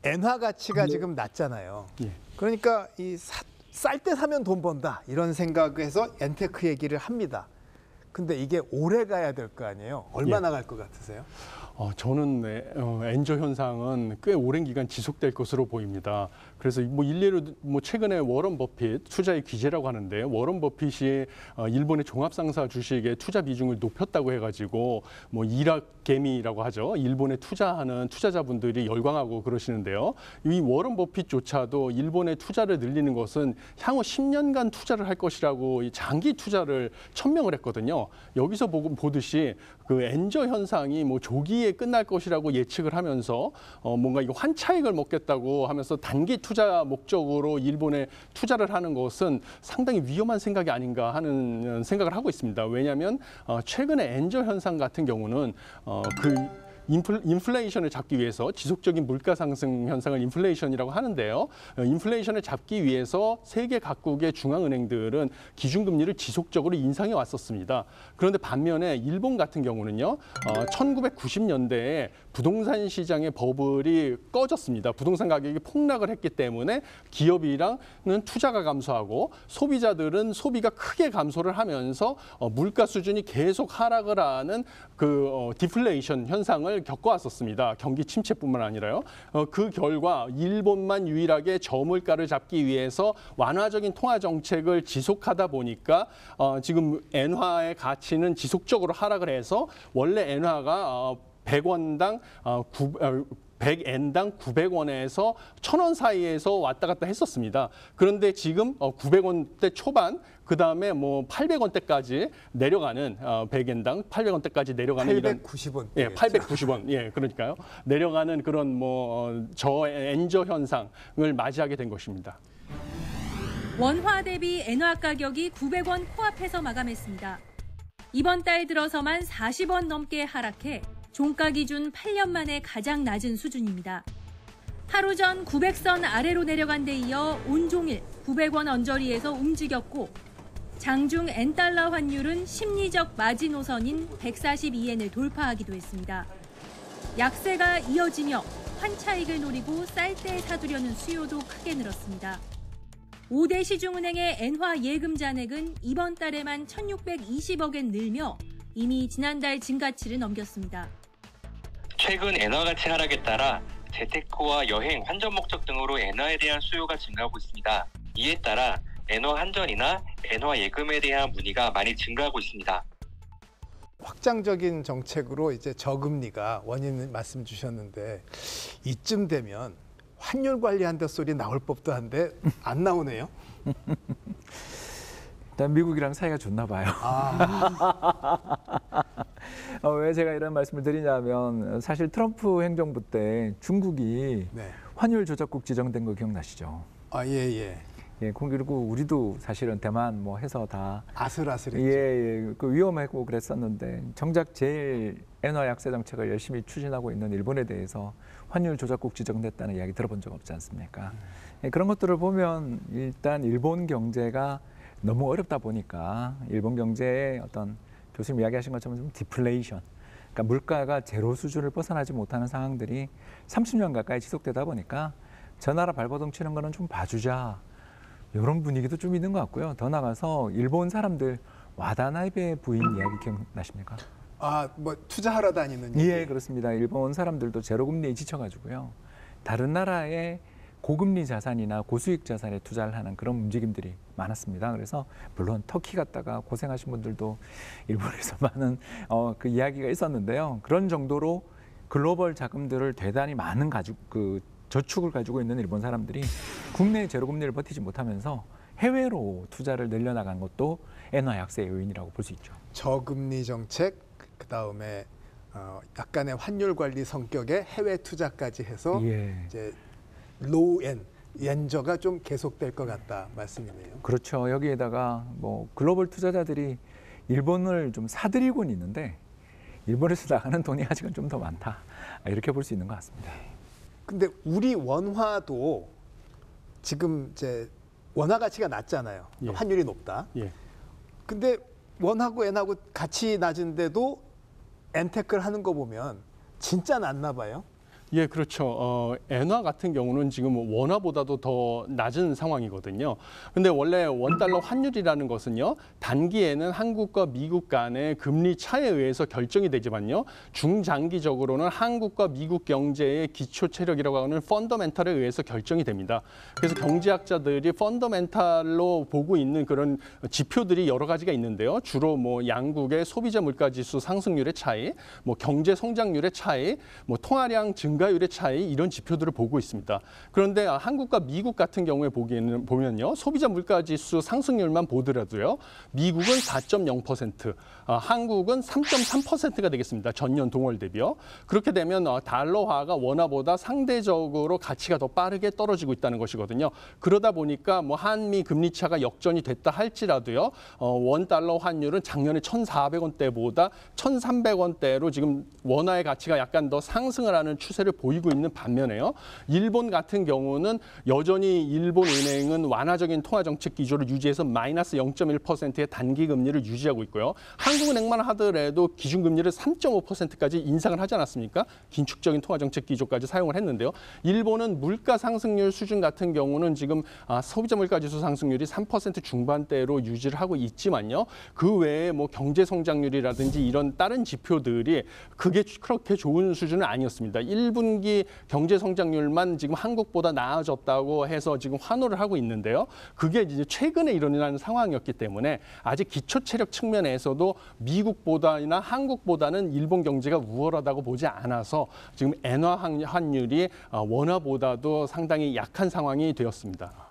엔화 가치가 지금 낮잖아요. 예. 그러니까 쌀 때 사면 돈 번다 이런 생각에서 엔테크 얘기를 합니다. 근데 이게 오래 가야 될 거 아니에요? 얼마나 갈 것 같으세요? 저는 엔저 현상은 꽤 오랜 기간 지속될 것으로 보입니다. 그래서 뭐 일례로 뭐 최근에 워런 버핏 투자의 귀재라고 하는데 워런 버핏이 일본의 종합상사 주식의 투자 비중을 높였다고 해가지고 뭐 일확개미라고 하죠. 일본에 투자하는 투자자분들이 열광하고 그러시는데요. 이 워런 버핏조차도 일본의 투자를 늘리는 것은 향후 10년간 투자를 할 것이라고 이 장기 투자를 천명을 했거든요. 여기서 보듯이 그 엔저 현상이 뭐 조기에 끝날 것이라고 예측을 하면서 뭔가 이거 환차익을 먹겠다고 하면서 단기 투자 목적으로 일본에 투자를 하는 것은 상당히 위험한 생각이 아닌가 하는 생각을 하고 있습니다. 왜냐하면 최근에 엔저 현상 같은 경우는 인플레이션을 잡기 위해서 지속적인 물가 상승 현상을 인플레이션이라고 하는데요. 인플레이션을 잡기 위해서 세계 각국의 중앙은행들은 기준금리를 지속적으로 인상해 왔었습니다. 그런데 반면에 일본 같은 경우는요. 1990년대에 부동산 시장의 버블이 꺼졌습니다. 부동산 가격이 폭락을 했기 때문에 기업이랑은 투자가 감소하고 소비자들은 소비가 크게 감소를 하면서 물가 수준이 계속 하락을 하는 디플레이션 현상을 겪어왔었습니다. 경기 침체뿐만 아니라요. 그 결과 일본만 유일하게 저물가를 잡기 위해서 완화적인 통화 정책을 지속하다 보니까 지금 엔화의 가치는 지속적으로 하락을 해서 원래 엔화가 100원당 100엔당 900원에서 1000원 사이에서 왔다 갔다 했었습니다. 그런데 지금 900원대 초반, 그 다음에 뭐 800원대까지 내려가는 100엔당 800원대까지 내려가는 890원. 예, 890원. 예, 그러니까요. 내려가는 그런 엔저 현상을 맞이하게 된 것입니다. 원화 대비 엔화 가격이 900원 코앞에서 마감했습니다. 이번 달 들어서만 40원 넘게 하락해 종가 기준 8년 만에 가장 낮은 수준입니다. 하루 전 900선 아래로 내려간 데 이어 온종일 900원 언저리에서 움직였고 장중 엔달러 환율은 심리적 마지노선인 142엔을 돌파하기도 했습니다. 약세가 이어지며 환차익을 노리고 쌀 때 사두려는 수요도 크게 늘었습니다. 5대 시중은행의 엔화 예금 잔액은 이번 달에만 1,620억엔 늘며 이미 지난달 증가치를 넘겼습니다. 최근 엔화 가치 하락에 따라 재테크와 여행, 환전 목적 등으로 엔화에 대한 수요가 증가하고 있습니다. 이에 따라 엔화 환전이나 엔화 예금에 대한 문의가 많이 증가하고 있습니다. 확장적인 정책으로 이제 저금리가 원인 말씀 주셨는데 이쯤 되면 환율 관리한다 소리 나올 법도 한데 안 나오네요. 일단 미국이랑 사이가 좋나 봐요. 왜 제가 이런 말씀을 드리냐면 사실 트럼프 행정부 때 중국이 환율 조작국 지정된 거 기억나시죠? 예. 예, 그리고 우리도 사실은 대만 뭐 해서 다 아슬아슬했죠. 예, 위험하고 그랬었는데 정작 제일 엔화 약세 정책을 열심히 추진하고 있는 일본에 대해서 환율 조작국 지정됐다는 이야기 들어본 적 없지 않습니까? 예, 그런 것들을 보면 일단 일본 경제가 너무 어렵다 보니까 일본 경제의 어떤 교수님 이야기하신 것처럼 좀 디플레이션, 그러니까 물가가 제로 수준을 벗어나지 못하는 상황들이 30년 가까이 지속되다 보니까 저 나라 발버둥 치는 거는 좀 봐주자. 이런 분위기도 좀 있는 것 같고요. 더 나가서 일본 사람들 와다나베 부인 이야기 기억나십니까? 뭐 투자하러 다니는 얘기. 예, 그렇습니다. 일본 사람들도 제로금리에 지쳐가지고요. 다른 나라의 고금리 자산이나 고수익 자산에 투자를 하는 그런 움직임들이 많았습니다. 그래서 물론 터키 갔다가 고생하신 분들도 일본에서 많은 그 이야기가 있었는데요. 그런 정도로 글로벌 자금들을 대단히 많은 저축을 가지고 있는 일본 사람들이 국내 제로금리를 버티지 못하면서 해외로 투자를 늘려나간 것도 엔화 약세의 요인이라고 볼 수 있죠. 저금리 정책, 그다음에 약간의 환율 관리 성격의 해외 투자까지 해서 이제 로우엔, 엔저가 좀 계속될 것 같다 말씀이네요. 그렇죠. 여기에다가 뭐 글로벌 투자자들이 일본을 좀 사들이고는 있는데 일본에서 나가는 돈이 아직은 좀 더 많다. 이렇게 볼 수 있는 것 같습니다. 근데 우리 원화도 지금 이제 원화 가치가 낮잖아요. 예. 환율이 높다. 예. 근데 원하고 엔하고 같이 낮은데도 엔테크를 하는 거 보면 진짜 낮나 봐요. 예, 그렇죠. 엔화 같은 경우는 지금 원화보다도 더 낮은 상황이거든요. 근데 원래 원달러 환율이라는 것은요, 단기에는 한국과 미국 간의 금리 차에 의해서 결정이 되지만요, 중장기적으로는 한국과 미국 경제의 기초 체력이라고 하는 펀더멘탈에 의해서 결정이 됩니다. 그래서 경제학자들이 펀더멘탈로 보고 있는 그런 지표들이 여러 가지가 있는데요. 주로 뭐 양국의 소비자 물가지수 상승률의 차이, 뭐 경제 성장률의 차이, 뭐 통화량 증가율의 차이 이런 지표들을 보고 있습니다. 그런데 한국과 미국 같은 경우에 보면요. 소비자 물가지수 상승률만 보더라도요. 미국은 4.0%, 한국은 3.3%가 되겠습니다. 전년 동월 대비요. 그렇게 되면 달러화가 원화보다 상대적으로 가치가 더 빠르게 떨어지고 있다는 것이거든요. 그러다 보니까 뭐 한미 금리 차가 역전이 됐다 할지라도요. 원 달러 환율은 작년에 1,400원대보다 1,300원대로 지금 원화의 가치가 약간 더 상승을 하는 추세를 보이고 있는 반면에요. 일본 같은 경우는 여전히 일본 은행은 완화적인 통화 정책 기조를 유지해서 마이너스 0.1%의 단기 금리를 유지하고 있고요. 한국은행만 하더라도 기준금리를 3.5%까지 인상을 하지 않았습니까? 긴축적인 통화 정책 기조까지 사용을 했는데요. 일본은 물가 상승률 수준 같은 경우는 지금 소비자 물가지수 상승률이 3% 중반대로 유지를 하고 있지만요. 그 외에 뭐 경제 성장률이라든지 이런 다른 지표들이 그게 그렇게 좋은 수준은 아니었습니다. 1분기 경제 성장률만 지금 한국보다 나아졌다고 해서 지금 환호를 하고 있는데요. 그게 이제 최근에 일어나는 상황이었기 때문에 아직 기초 체력 측면에서도 미국보다나 한국보다는 일본 경제가 우월하다고 보지 않아서 지금 엔화 환율이 원화보다도 상당히 약한 상황이 되었습니다.